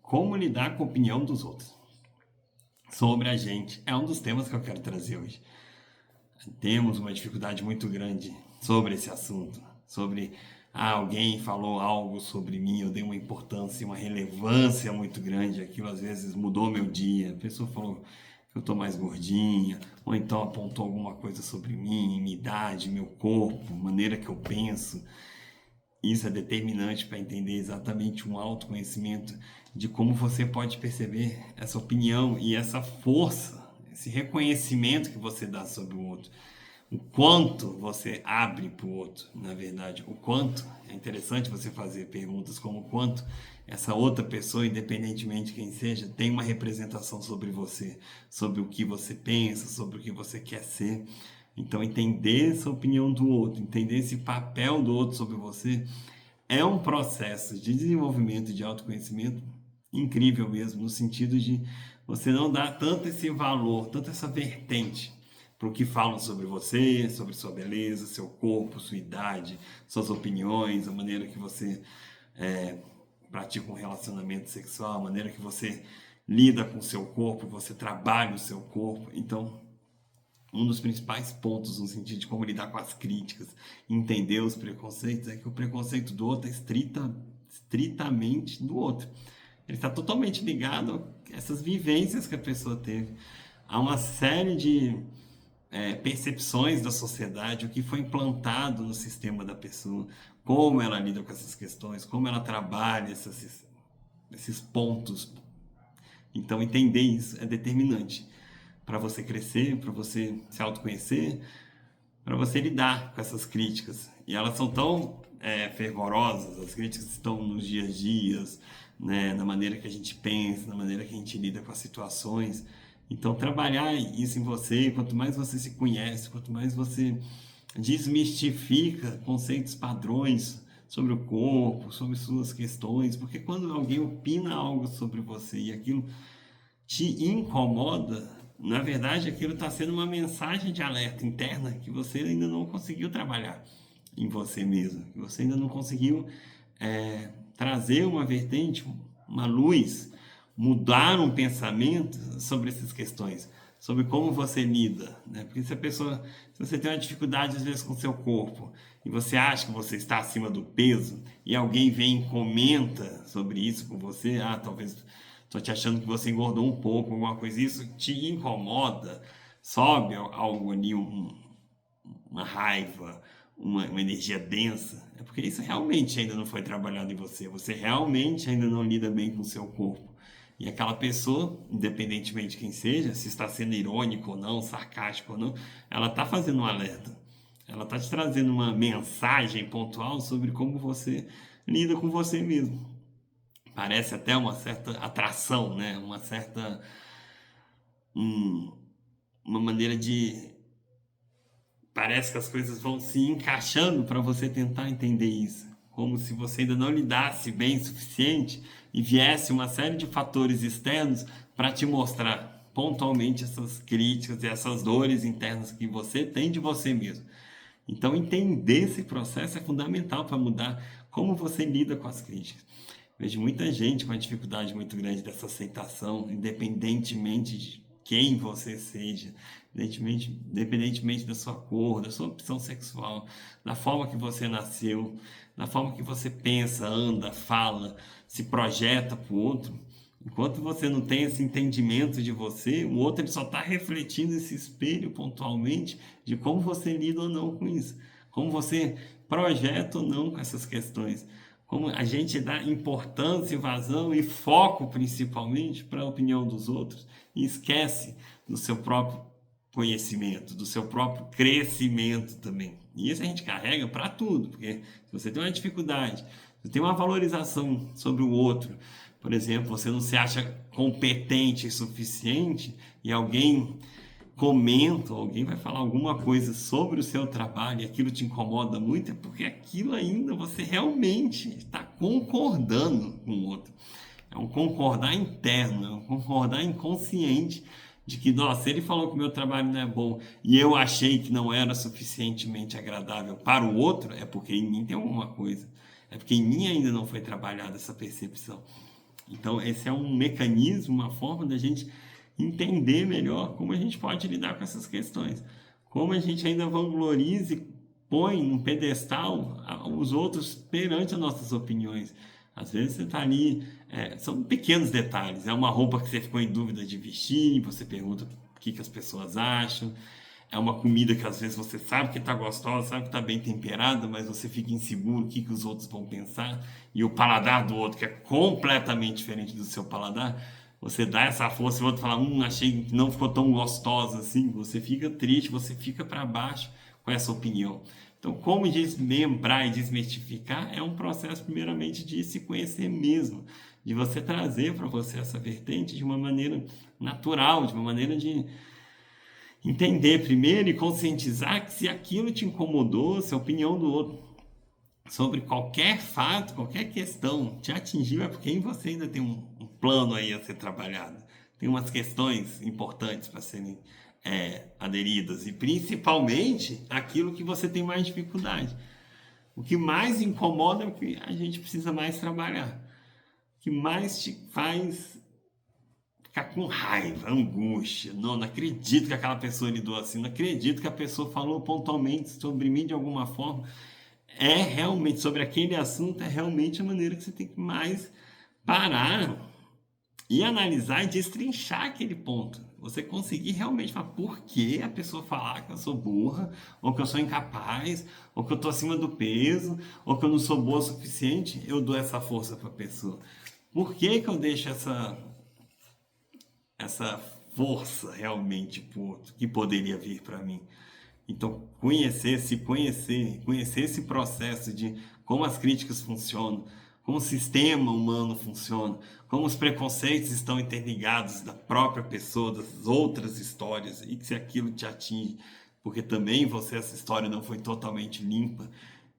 Como lidar com a opinião dos outros sobre a gente é um dos temas que eu quero trazer hoje. Temos uma dificuldade muito grande sobre esse assunto, sobre alguém falou algo sobre mim, eu dei uma importância, uma relevância muito grande, aquilo às vezes mudou meu dia, a pessoa falou que eu estou mais gordinha, ou então apontou alguma coisa sobre mim, minha idade, meu corpo, maneira que eu penso. Isso é determinante para entender exatamente um autoconhecimento de como você pode perceber essa opinião e essa força, esse reconhecimento que você dá sobre o outro. O quanto você abre para o outro, na verdade. O quanto, é interessante você fazer perguntas como o quanto essa outra pessoa, independentemente de quem seja, tem uma representação sobre você, sobre o que você pensa, sobre o que você quer ser. Então, entender essa opinião do outro, entender esse papel do outro sobre você, é um processo de desenvolvimento de autoconhecimento incrível mesmo, no sentido de você não dar tanto esse valor, tanto essa vertente para o que falam sobre você, sobre sua beleza, seu corpo, sua idade, suas opiniões, a maneira que você pratica um relacionamento sexual, a maneira que você lida com o seu corpo, você trabalha o seu corpo. Então, um dos principais pontos no sentido de como lidar com as críticas, entender os preconceitos, é que o preconceito do outro é estritamente do outro. Ele está totalmente ligado a essas vivências que a pessoa teve, a uma série de percepções da sociedade, o que foi implantado no sistema da pessoa, como ela lida com essas questões, como ela trabalha esses pontos. Então, entender isso é determinante para você crescer, para você se autoconhecer, para você lidar com essas críticas. E elas são tão fervorosas, as críticas estão nos dias a dias, né, na maneira que a gente pensa, na maneira que a gente lida com as situações. Então, trabalhar isso em você, quanto mais você se conhece, quanto mais você desmistifica conceitos padrões sobre o corpo, sobre suas questões, porque quando alguém opina algo sobre você e aquilo te incomoda, na verdade aquilo está sendo uma mensagem de alerta interna que você ainda não conseguiu trabalhar em você mesmo, que você ainda não conseguiu trazer uma vertente, uma luz, mudar um pensamento sobre essas questões, sobre como você lida, né? Porque se você tem uma dificuldade às vezes com o seu corpo e você acha que você está acima do peso e alguém vem e comenta sobre isso com você, talvez estou te achando que você engordou um pouco, alguma coisa, isso te incomoda, sobe algo ali, uma raiva, uma energia densa, é porque isso realmente ainda não foi trabalhado em você, você realmente ainda não lida bem com o seu corpo. E aquela pessoa, independentemente de quem seja, se está sendo irônico ou não, sarcástico ou não, ela está fazendo um alerta. Ela está te trazendo uma mensagem pontual sobre como você lida com você mesmo. Parece até uma certa atração, né? Uma maneira de... Parece que as coisas vão se encaixando para você tentar entender isso. Como se você ainda não lidasse bem o suficiente e viesse uma série de fatores externos para te mostrar pontualmente essas críticas e essas dores internas que você tem de você mesmo. Então, entender esse processo é fundamental para mudar como você lida com as críticas. Vejo muita gente com uma dificuldade muito grande dessa aceitação, independentemente de quem você seja, independentemente da sua cor, da sua opção sexual, da forma que você nasceu, da forma que você pensa, anda, fala, se projeta para o outro. Enquanto você não tem esse entendimento de você, o outro ele só está refletindo esse espelho pontualmente de como você lida ou não com isso, como você projeta ou não com essas questões, como a gente dá importância, vazão e foco principalmente para a opinião dos outros e esquece do seu próprio conhecimento, do seu próprio crescimento também. E isso a gente carrega para tudo, porque se você tem uma dificuldade, você tem uma valorização sobre o outro, por exemplo, você não se acha competente o suficiente e alguém comenta, alguém vai falar alguma coisa sobre o seu trabalho e aquilo te incomoda muito, é porque aquilo ainda você realmente está concordando com o outro. É um concordar interno, é um concordar inconsciente de que, nossa, ele falou que o meu trabalho não é bom e eu achei que não era suficientemente agradável para o outro, é porque em mim tem alguma coisa. É porque em mim ainda não foi trabalhada essa percepção. Então, esse é um mecanismo, uma forma da gente entender melhor como a gente pode lidar com essas questões. Como a gente ainda vangloriza e põe num pedestal os outros perante as nossas opiniões. Às vezes você está ali, são pequenos detalhes. É uma roupa que você ficou em dúvida de vestir, você pergunta o que as pessoas acham. É uma comida que às vezes você sabe que está gostosa, sabe que está bem temperada, mas você fica inseguro o que os outros vão pensar. E o paladar do outro, que é completamente diferente do seu paladar, você dá essa força e o outro fala, achei que não ficou tão gostosa assim. Você fica triste, você fica para baixo com essa opinião. Então, como desmembrar e desmistificar é um processo, primeiramente, de se conhecer mesmo, de você trazer para você essa vertente de uma maneira natural, de uma maneira de entender primeiro e conscientizar que se aquilo te incomodou, se a opinião do outro sobre qualquer fato, qualquer questão te atingiu, é porque em você ainda tem um plano aí a ser trabalhado. Tem umas questões importantes para serem aderidas, e principalmente aquilo que você tem mais dificuldade. O que mais incomoda é o que a gente precisa mais trabalhar. O que mais te faz ficar com raiva, angústia. Não acredito que aquela pessoa lidou assim, não acredito que a pessoa falou pontualmente sobre mim de alguma forma. É realmente, sobre aquele assunto, é realmente a maneira que você tem que mais parar e analisar e destrinchar aquele ponto. Você conseguir realmente falar por que a pessoa falar que eu sou burra, ou que eu sou incapaz, ou que eu estou acima do peso, ou que eu não sou boa o suficiente, eu dou essa força para a pessoa. Por que eu deixo essa força realmente que poderia vir para mim? Então, conhecer esse processo de como as críticas funcionam, como o sistema humano funciona, como os preconceitos estão interligados da própria pessoa, das outras histórias, e que se aquilo te atinge, porque também essa história não foi totalmente limpa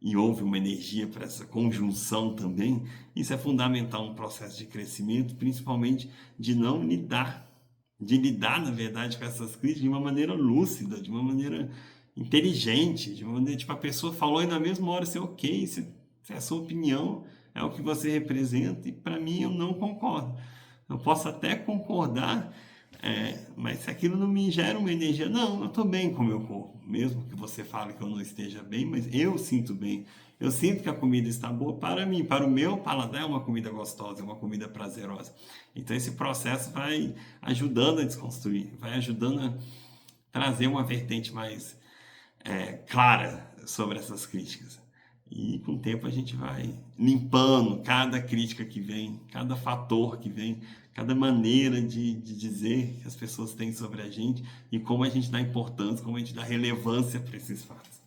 e houve uma energia para essa conjunção também, isso é fundamental no processo de crescimento, principalmente de lidar, na verdade, com essas críticas de uma maneira lúcida, de uma maneira inteligente, de uma maneira, tipo, a pessoa falou e na mesma hora você, ok, se é a sua opinião, é o que você representa, e para mim eu não concordo. Eu posso até concordar, mas se aquilo não me gera uma energia, não, eu estou bem com o meu corpo, mesmo que você fale que eu não esteja bem, mas eu sinto bem. Eu sinto que a comida está boa para mim, para o meu paladar é uma comida gostosa, é uma comida prazerosa. Então esse processo vai ajudando a desconstruir, vai ajudando a trazer uma vertente mais clara sobre essas críticas. E com o tempo a gente vai limpando cada crítica que vem, cada fator que vem, cada maneira de dizer que as pessoas têm sobre a gente e como a gente dá importância, como a gente dá relevância para esses fatos.